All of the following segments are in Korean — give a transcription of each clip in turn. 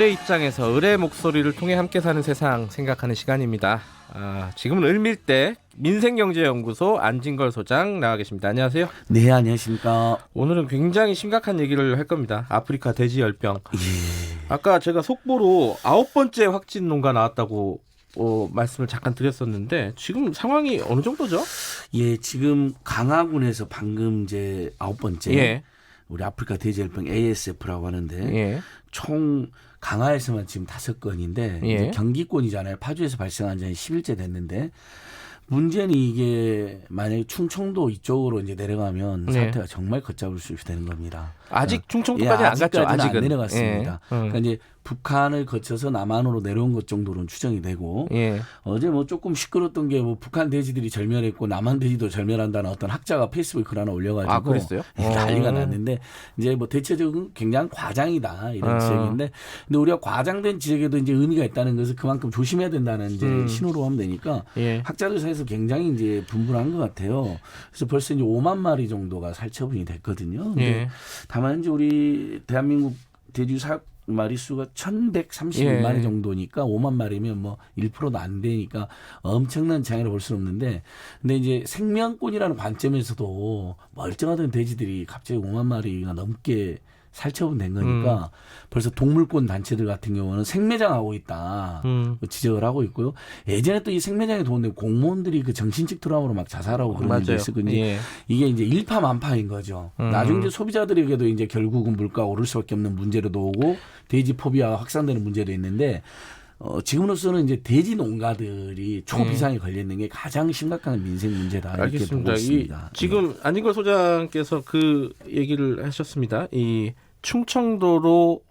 을의 입장에서 을의 목소리를 통해 함께 사는 세상 생각하는 시간입니다. 지금은 을밀대 민생경제연구소 안진걸 소장 나와 계십니다. 안녕하세요. 네, 안녕하십니까. 오늘은 굉장히 심각한 얘기를 할 겁니다. 아프리카 돼지열병. 예. 아까 제가 속보로 9번째 확진 농가 나왔다고 말씀을 잠깐 드렸었는데 지금 상황이 어느 정도죠? 예, 지금 강화군에서 방금 이제 9번째 예. 우리 아프리카 돼지열병 ASF라고 하는데 예. 총 강화에서만 지금 5건인데 예. 이제 경기권이잖아요. 파주에서 발생한 지 10일째 됐는데 문제는 이게 만약에 충청도 이쪽으로 이제 내려가면 네. 사태가 정말 걷잡을 수 있게 되는 겁니다. 아직 충청도까지 안 갔죠. 아직은 안 내려갔습니다. 예. 그러니까 이제 북한을 거쳐서 남한으로 내려온 것 정도로는 추정이 되고 예. 어제 뭐 조금 시끄러웠던 게 뭐 북한 돼지들이 절멸했고 남한 돼지도 절멸한다는 어떤 학자가 페이스북에 글 하나 올려가지고 그랬어요? 난리가 났는데 이제 뭐 대체적으로 굉장히 과장이다 이런 지적인데 근데 우리가 과장된 지적에도 이제 의미가 있다는 것을 그만큼 조심해야 된다는 이제 신호로 하면 되니까 예. 학자들 사이에서 굉장히 이제 분분한 것 같아요. 그래서 벌써 이제 5만 마리 정도가 살처분이 됐거든요. 근데 예. 다만 이제 우리 대한민국 돼지 마리수가 1,131마리 예. 정도니까 5만 마리면 뭐 1%도 안 되니까 엄청난 장애를 볼 수는 없는데 근데 이제 생명권이라는 관점에서도 멀쩡하던 돼지들이 갑자기 5만 마리가 넘게 살처분된 거니까 벌써 동물권 단체들 같은 경우는 생매장하고 있다 지적을 하고 있고요. 예전에 또 이 생매장에 도움된 공무원들이 그 정신적 트라우마로 막 자살하고 그런 일도 있었거든요. 예. 이게 이제 일파만파인 거죠. 나중에 이제 소비자들에게도 이제 결국은 물가가 오를 수밖에 없는 문제로도 오고 돼지 포비아가 확산되는 문제도 있는데 지금으로서는 이제 돼지 농가들이 초비상에 걸려 있는 게 가장 심각한 민생 문제다 이렇게 알겠습니다. 보고 있습니다. 지금 안진걸 소장께서 그 얘기를 하셨습니다. 이 충청도로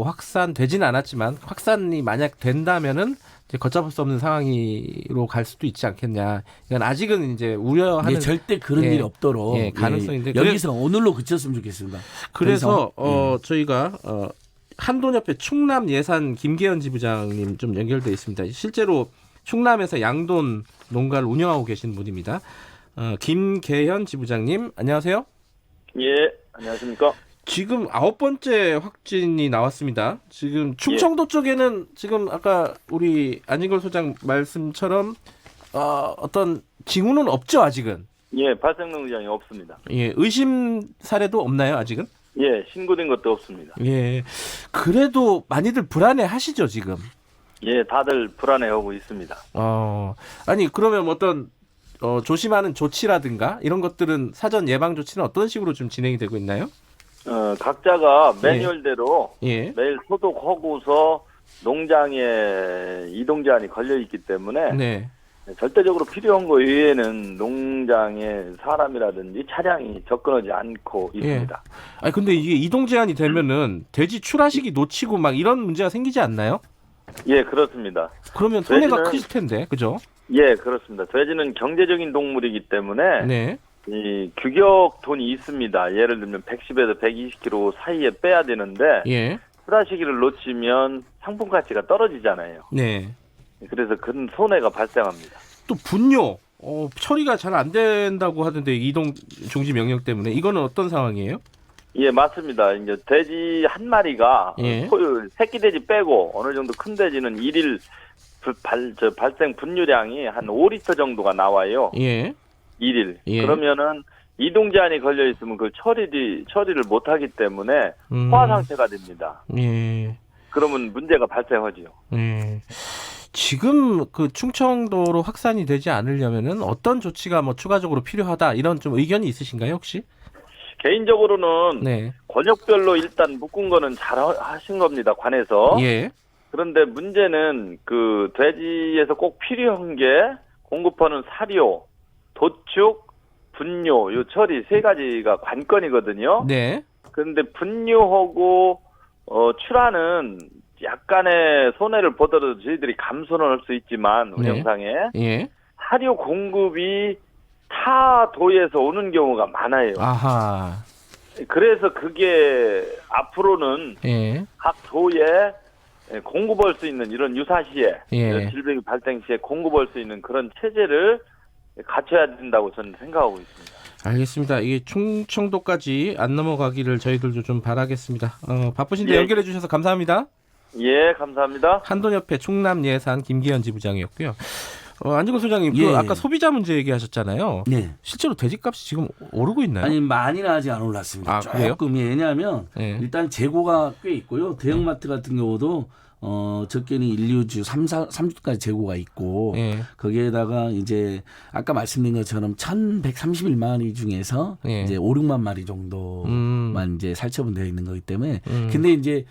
확산되지는 않았지만 확산이 만약 된다면은 이제 걷잡을 수 없는 상황으로 갈 수도 있지 않겠냐. 이건 아직은 이제 우려하는 예, 절대 그런 일이 없도록 가능성인데 여기서 오늘로 그쳤으면 좋겠습니다. 그래서 저희가 한돈협회 충남 예산 김계현 지부장님 좀 연결돼 있습니다. 실제로 충남에서 양돈 농가를 운영하고 계신 분입니다. 김계현 지부장님 안녕하세요. 예, 안녕하십니까. 지금 9번째 확진이 나왔습니다. 지금 충청도 쪽에는 지금 아까 우리 안진걸 소장 말씀처럼 어떤 징후는 없죠 아직은. 예, 발생 능력이 없습니다. 예, 의심 사례도 없나요 아직은? 예, 신고된 것도 없습니다. 예, 그래도 많이들 불안해 하시죠 지금? 예, 다들 불안해하고 있습니다. 아니 그러면 어떤 조심하는 조치라든가 이런 것들은 사전 예방 조치는 어떤 식으로 좀 진행이 되고 있나요? 각자가 매뉴얼대로 예. 매일 소독하고서 농장에 이동 제한이 걸려 있기 때문에 네. 절대적으로 필요한 거 외에는 농장에 사람이라든지 차량이 접근하지 않고 있습니다. 아니 근데 이게 이동 제한이 되면은 돼지 출하식이 놓치고 막 이런 문제가 생기지 않나요? 예, 그렇습니다. 그러면 손해가 돼지는- 크실 텐데, 그죠? 예, 그렇습니다. 돼지는 경제적인 동물이기 때문에 네. 이 규격 돈이 있습니다. 예를 들면 110에서 120kg 사이에 빼야 되는데 예. 출하시기를 놓치면 상품 가치가 떨어지잖아요. 네. 그래서 큰 손해가 발생합니다. 또 분뇨 처리가 잘 안 된다고 하던데 이동 중지 명령 때문에 이거는 어떤 상황이에요? 예, 맞습니다. 이제 돼지 한 마리가 예. 새끼 돼지 빼고 어느 정도 큰 돼지는 일일 발생 분유량이 한 5리터 정도가 나와요. 예. 일일. 예. 그러면은 이동 제한이 걸려 있으면 그 처리를 못 하기 때문에 포화 상태가 됩니다. 예. 그러면 문제가 발생하지요. 예. 지금 그 충청도로 확산이 되지 않으려면은 어떤 조치가 뭐 추가적으로 필요하다 이런 좀 의견이 있으신가요 혹시? 개인적으로는 네. 권역별로 일단 묶은 거는 잘 하신 겁니다. 관에서. 예. 그런데 문제는 그 돼지에서 꼭 필요한 게 공급하는 사료, 도축, 분뇨, 요 처리 세 가지가 관건이거든요. 네. 그런데 분뇨하고 출하는 약간의 손해를 보더라도 저희들이 감소는 할 수 있지만 운영상에 예. 사료 공급이 타 도에서 오는 경우가 많아요. 아하. 그래서 그게 앞으로는 예. 각 도에 공급할 수 있는 이런 유사시에 예. 질병이 발생 시에 공급할 수 있는 그런 체제를 갖춰야 된다고 저는 생각하고 있습니다. 알겠습니다. 이게 충청도까지 안 넘어가기를 저희들도 좀 바라겠습니다. 바쁘신데 예. 연결해 주셔서 감사합니다. 예, 감사합니다. 한돈협회 충남 예산 김기현 지부장이었고요. 안진걸 소장님, 예. 아까 소비자 문제 얘기하셨잖아요. 네. 실제로 돼지값이 지금 오르고 있나요? 아니 많이는 아직 안 올랐습니다. 아, 그래요? 조금 왜냐하면 예. 일단 재고가 꽤 있고요. 대형마트 같은 경우도 적게는 1, 2주, 3주까지 재고가 있고 예. 거기에다가 이제 아까 말씀드린 것처럼 1,131마리 중에서 예. 이제 5, 6만 마리 정도만 이제 살처분되어 있는 거기 때문에 근데 이제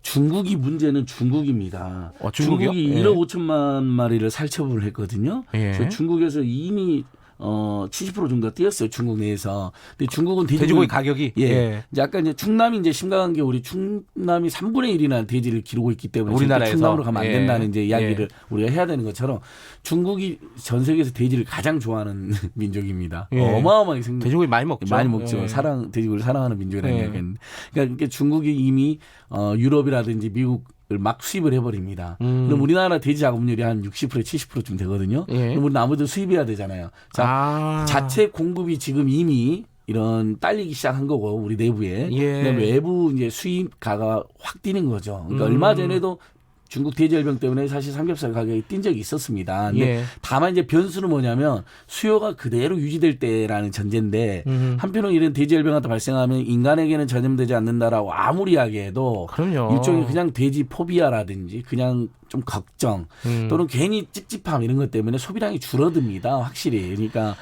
중국이 문제는 중국입니다. 중국이요? 중국이 예. 1억 5천만 마리를 살처분을 했거든요. 예. 그래서 중국에서 이미 70% 정도 뛰었어요. 중국 내에서. 근데 중국은 돼지고기 가격이 예. 이제 아까 이제 충남이 이제 심각한 게 우리 충남이 3분의 1이나 돼지를 기르고 있기 때문에 우리나라에서. 충남으로 가면 안 예. 된다는 이제 이야기를 우리가 해야 되는 것처럼 중국이 전 세계에서 돼지를 가장 좋아하는 민족입니다. 예. 어마어마하게 돼지고기 많이 먹죠. 많이 먹죠. 예. 돼지고기를 사랑하는 민족이라는 예. 얘기는. 그러니까 중국이 이미 유럽이라든지 미국을 막 수입을 해버립니다. 그럼 우리나라 돼지 작업률이 한 60% 70%쯤 되거든요. 예. 그럼 우리 나머지 수입해야 되잖아요. 자, 자체 공급이 지금 이미 이런 딸리기 시작한 거고 우리 내부에 예. 그다음에 외부 이제 수입가가 확 뛰는 거죠. 그러니까 얼마 전에도 중국 돼지열병 때문에 사실 삼겹살 가격이 뛴 적이 있었습니다. 근데 예. 다만 이제 변수는 뭐냐면 수요가 그대로 유지될 때라는 전제인데 한편으로 이런 돼지열병 같은 발생하면 인간에게는 전염되지 않는다라고 아무리 이야기해도 그럼요. 일종의 그냥 돼지 포비아라든지 그냥 좀 걱정 또는 괜히 찝찝함 이런 것 때문에 소비량이 줄어듭니다. 확실히. 그러니까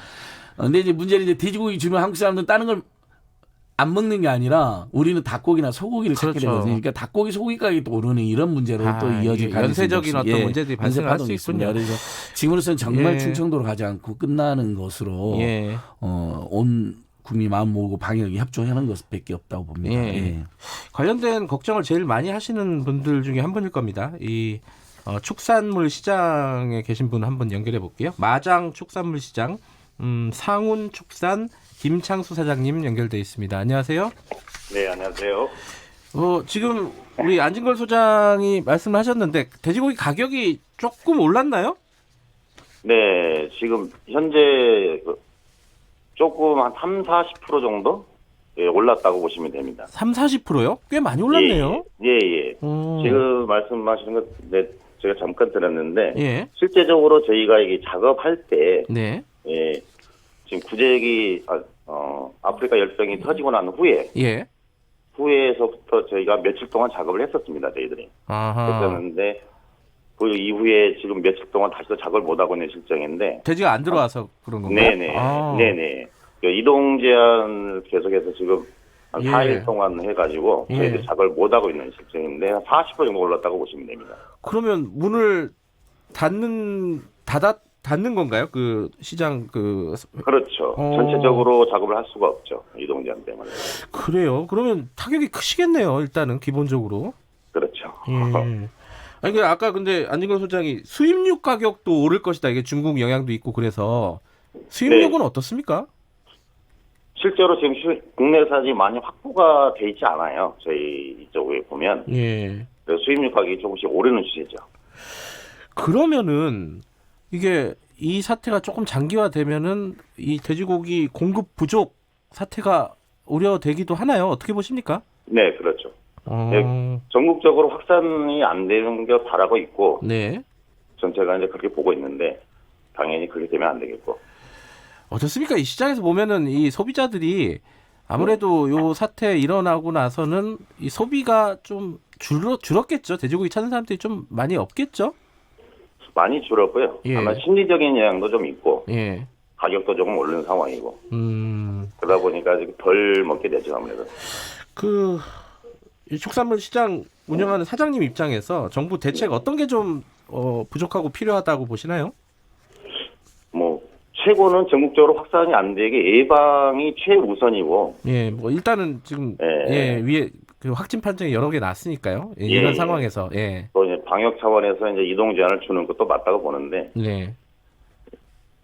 근데 이제 문제는 이제 돼지고기 주면 한국 사람들은 다른 걸 안 먹는 게 아니라 우리는 닭고기나 소고기를 찾게 그렇죠. 되거든요. 그러니까 닭고기, 소고기 가격이 또 오르는 이런 문제로 또 이어질 이게 가능성이 연쇄적인 어떤 문제들이 발생할 수 있군요. 그래서 지금으로서는 정말 예. 충청도로 가지 않고 끝나는 것으로 예. 온 국민 마음 모으고 방역이 협조하는 것밖에 없다고 봅니다. 예. 예. 관련된 걱정을 제일 많이 하시는 분들 중에 한 분일 겁니다. 이 축산물 시장에 계신 분 한 분 연결해 볼게요. 마장 축산물 시장 상훈 축산 김창수 사장님 연결돼 있습니다. 안녕하세요. 네, 안녕하세요. 지금 우리 안진걸 소장이 말씀하셨는데 돼지고기 가격이 조금 올랐나요? 네, 지금 현재 조금 한 3, 40% 정도 올랐다고 보시면 됩니다. 3, 40%요? 꽤 많이 올랐네요. 예. 지금 말씀하시는 것 제가 잠깐 들었는데 예. 실제적으로 저희가 이게 작업할 때 네. 지금 구제액이 아프리카 열병이 터지고 난 후에서부터 저희가 며칠 동안 작업을 했었습니다. 저희들이 아하. 했었는데 그 이후에 지금 며칠 동안 다시 또 작업을 못 하고 있는 실정인데 돼지가 안 들어와서 그런 건가요? 네네. 이동 제한을 계속해서 지금 한 예. 4일 동안 해가지고 예. 저희들이 작업을 못 하고 있는 실정인데 한 40% 정도 올랐다고 보시면 됩니다. 그러면 문을 닫는 건가요? 그 시장 그렇죠. 전체적으로 작업을 할 수가 없죠. 이동 제한 때문에. 그래요. 그러면 타격이 크시겠네요. 일단은 기본적으로. 그렇죠. 예. 아니 아까 근데 안진걸 소장이 수입육 가격도 오를 것이다. 이게 중국 영향도 있고 그래서 수입육은 어떻습니까? 실제로 지금 국내산이 많이 확보가 돼 있지 않아요. 저희 이쪽에 보면. 예. 그래서 수입육 가격이 조금씩 오르는 추세죠. 그러면은 이게 이 사태가 조금 장기화되면은 이 돼지고기 공급 부족 사태가 우려되기도 하나요? 어떻게 보십니까? 네, 그렇죠. 전국적으로 확산이 안 되는 걸 바라고 있고 네. 전체가 이제 그렇게 보고 있는데 당연히 그렇게 되면 안 되겠고. 어떻습니까? 이 시장에서 보면은 이 소비자들이 아무래도 요 사태 일어나고 나서는 이 소비가 좀 줄었겠죠. 돼지고기 찾는 사람들이 좀 많이 없겠죠. 많이 줄었고요. 예. 아마 심리적인 영향도 좀 있고 예. 가격도 조금 오르는 상황이고 그러다 보니까 지금 덜 먹게 되죠 아무래도. 이 축산물 시장 운영하는 사장님 입장에서 정부 대책 어떤 게 좀 부족하고 필요하다고 보시나요? 뭐 최고는 전국적으로 확산이 안 되게 예방이 최우선이고. 예, 뭐 일단은 지금 위에 그 확진 판정이 여러 개 났으니까요. 이런 상황에서 또 이제 방역 차원에서 이제 이동 제한을 주는 것도 맞다고 보는데. 네.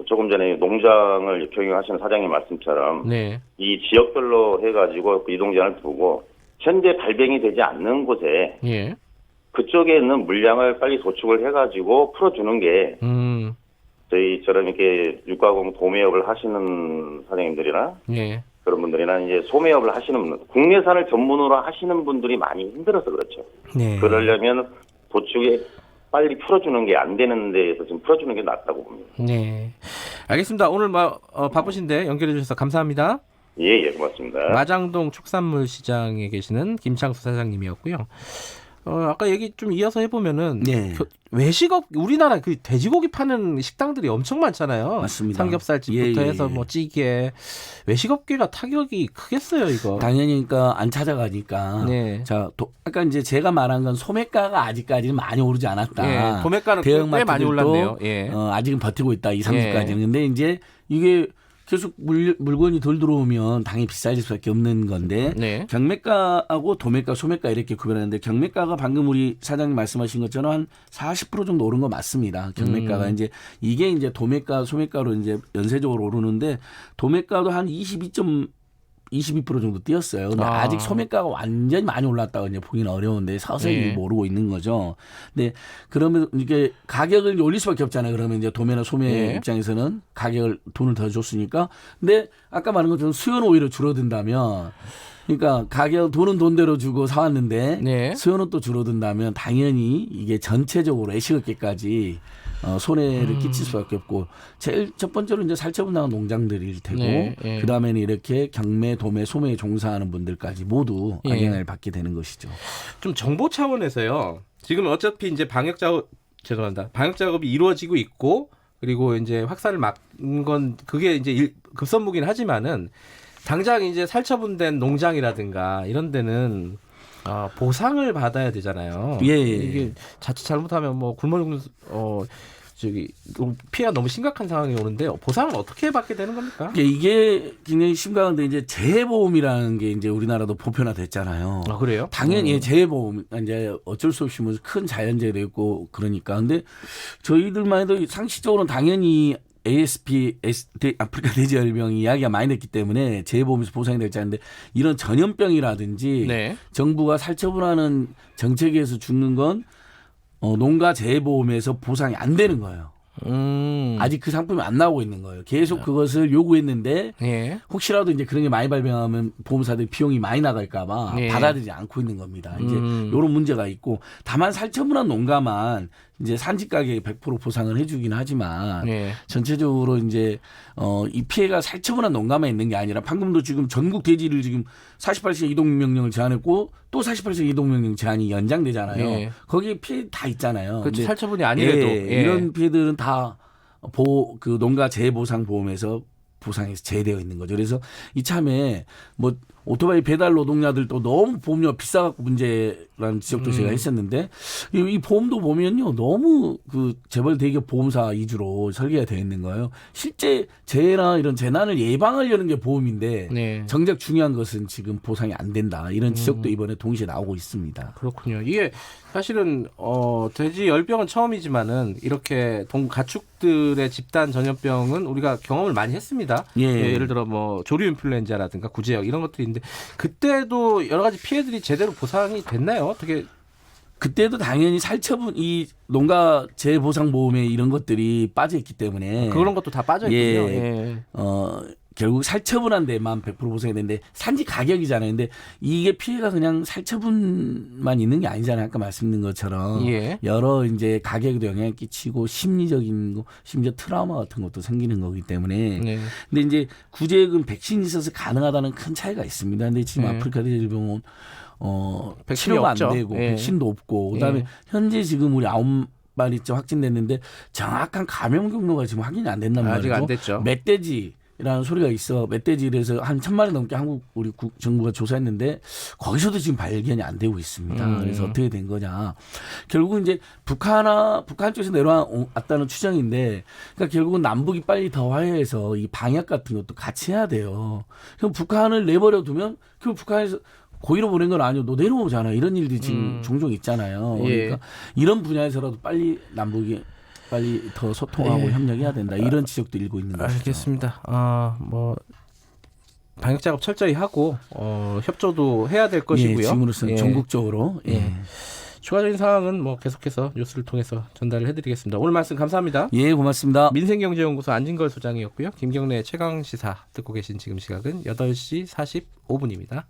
조금 전에 농장을 경영하시는 사장님 말씀처럼 이 지역별로 해가지고 이동 제한을 두고 현재 발병이 되지 않는 곳에 그쪽에 있는 물량을 빨리 도축을 해가지고 풀어주는 게 저희처럼 이렇게 육가공 도매업을 하시는 사장님들이나 그런 분들이나 이제 소매업을 하시는 분들, 국내산을 전문으로 하시는 분들이 많이 힘들어서 그렇죠. 네. 그러려면 도축에 빨리 풀어주는 게 안 되는 데에서 지금 풀어주는 게 낫다고 봅니다. 네. 알겠습니다. 오늘 바쁘신데 연결해 주셔서 감사합니다. 예, 고맙습니다. 마장동 축산물 시장에 계시는 김창수 사장님이었고요. 아까 얘기 좀 이어서 해보면은 네. 외식업 우리나라 그 돼지고기 파는 식당들이 엄청 많잖아요. 맞습니다. 삼겹살집부터 예. 해서 뭐 찌개 외식업계가 타격이 크겠어요 이거. 당연히 그러니까 안 찾아가니까. 네. 자, 아까 이제 제가 말한 건 소매가가 아직까지는 많이 오르지 않았다. 예. 도매가는 꽤 많이 올랐네요. 예. 아직은 버티고 있다. 2, 3주까지는. 근데 이제 이게 계속 물건이 덜 들어오면 당연히 비싸질 수밖에 없는 건데 네. 경매가하고 도매가, 소매가 이렇게 구별하는데 경매가가 방금 우리 사장님 말씀하신 것처럼 한 40% 정도 오른 거 맞습니다. 경매가가 이제 이게 이제 도매가, 소매가로 이제 연쇄적으로 오르는데 도매가도 한 22% 정도 뛰었어요. 근데 아직 소매가가 완전히 많이 올랐다고 이제 보기는 어려운데 서서히 오르고 있는 거죠. 근데 그러면 이게 가격을 올릴 수밖에 없잖아요. 그러면 이제 도매나 소매 입장에서는 가격을 돈을 더 줬으니까. 근데 아까 말한 것처럼 수요는 오히려 줄어든다면 그러니까 돈은 돈대로 주고 사왔는데 수요는 또 줄어든다면 당연히 이게 전체적으로 애식업계까지 손해를 끼칠 수밖에 없고 제일 첫 번째로 이제 살처분 당한 농장들일 테고 그 다음에는 이렇게 경매, 도매, 소매에 종사하는 분들까지 모두 영향을 받게 되는 것이죠. 좀 정보 차원에서요. 지금 어차피 이제 방역 작업이 이루어지고 있고 그리고 이제 확산을 막는 건 그게 이제 급선무긴 하지만은 당장 이제 살처분된 농장이라든가 이런 데는 보상을 받아야 되잖아요. 이게 자칫 잘못하면 뭐 굶어 죽는 피해가 너무 심각한 상황이 오는데 보상을 어떻게 받게 되는 겁니까? 이게 굉장히 심각한데 이제 재해보험이라는 게 이제 우리나라도 보편화됐잖아요. 아, 그래요? 당연히 재해보험 이제 어쩔 수 없이 뭐 큰 자연재해도 있고 그러니까 근데 저희들만 해도 상식적으로는 당연히 ASP, 아프리카 돼지열병 이야기가 많이 됐기 때문에 재해보험에서 보상이 될지 않는데 이런 전염병이라든지 정부가 살처분하는 정책에서 죽는 건 농가 재해보험에서 보상이 안 되는 거예요. 아직 그 상품이 안 나오고 있는 거예요. 계속 그것을 요구했는데 혹시라도 이제 그런 게 많이 발병하면 보험사들이 비용이 많이 나갈까봐 받아들이지 않고 있는 겁니다. 이제 이런 문제가 있고 다만 살처분한 농가만 이제 산지 가격에 100% 보상을 해주긴 하지만 전체적으로 이제 이 피해가 살처분한 농가만 있는 게 아니라 방금도 지금 전국 돼지를 지금 48시간 이동 명령을 제한했고 또 48시간 이동 명령 제한이 연장되잖아요. 거기에 피해 다 있잖아요. 그렇죠. 살처분이 아니래도 이런 피해들은 다 그 농가 재해보상 보험에서 보상에서 제외되어 있는 거죠. 그래서 이참에 뭐 오토바이 배달 노동자들도 너무 보험료가 비싸갖고 문제라는 지적도 제가 했었는데 이 보험도 보면요 너무 그 재벌 대기업 보험사 위주로 설계가 되어 있는 거예요. 실제 재해나 이런 재난을 예방하려는 게 보험인데 정작 중요한 것은 지금 보상이 안 된다 이런 지적도 이번에 동시에 나오고 있습니다. 그렇군요. 이게 사실은 돼지 열병은 처음이지만은 이렇게 가축들의 집단 전염병은 우리가 경험을 많이 했습니다. 예를 들어 뭐 조류 인플루엔자라든가 구제역 이런 것들이 있는데 그때도 여러 가지 피해들이 제대로 보상이 됐나요? 어떻게? 그때도 당연히 살처분 이 농가 재보상보험에 이런 것들이 빠져 있기 때문에 그런 것도 다 빠져 있군요. 결국 살처분한 데만 100% 보상이 되는데 산지 가격이잖아요. 근데 이게 피해가 그냥 살처분만 있는 게 아니잖아요. 아까 말씀드린 것처럼 여러 이제 가격에도 영향을 끼치고 심리적인 거, 심지어 트라우마 같은 것도 생기는 거기 때문에. 근데 이제 구제액은 백신이 있어서 가능하다는 큰 차이가 있습니다. 근데 지금 아프리카 돼지열병은 치료가 안 되고 백신도 없고 그다음에 현재 지금 우리 9마리째 확진됐는데 정확한 감염 경로가 지금 확인이 안 된단 말이죠. 아직 안 됐죠. 멧돼지라는 소리가 있어. 멧돼지에서 한 1,000마리 넘게 한국 우리 정부가 조사했는데 거기서도 지금 발견이 안 되고 있습니다. 그래서 어떻게 된 거냐. 결국은 이제 북한 쪽에서 내려왔다는 추정인데 그러니까 결국은 남북이 빨리 더 화해해서 이 방역 같은 것도 같이 해야 돼요. 그럼 북한을 내버려 두면 그 북한에서 고의로 보낸 건 아니고 너 내려오잖아요. 이런 일들이 지금 종종 있잖아요. 그러니까 이런 분야에서라도 빨리 남북이 빨리 더 소통하고 협력해야 된다. 이런 지적도 일고 있는 거죠. 알겠습니다. 뭐 방역 작업 철저히 하고 협조도 해야 될 것이고요. 지금으로서는 전국적으로. 추가적인 상황은 뭐 계속해서 뉴스를 통해서 전달을 해드리겠습니다. 오늘 말씀 감사합니다. 예, 고맙습니다. 민생경제연구소 안진걸 소장이었고요. 김경래 최강시사 듣고 계신 지금 시각은 8시 45분입니다.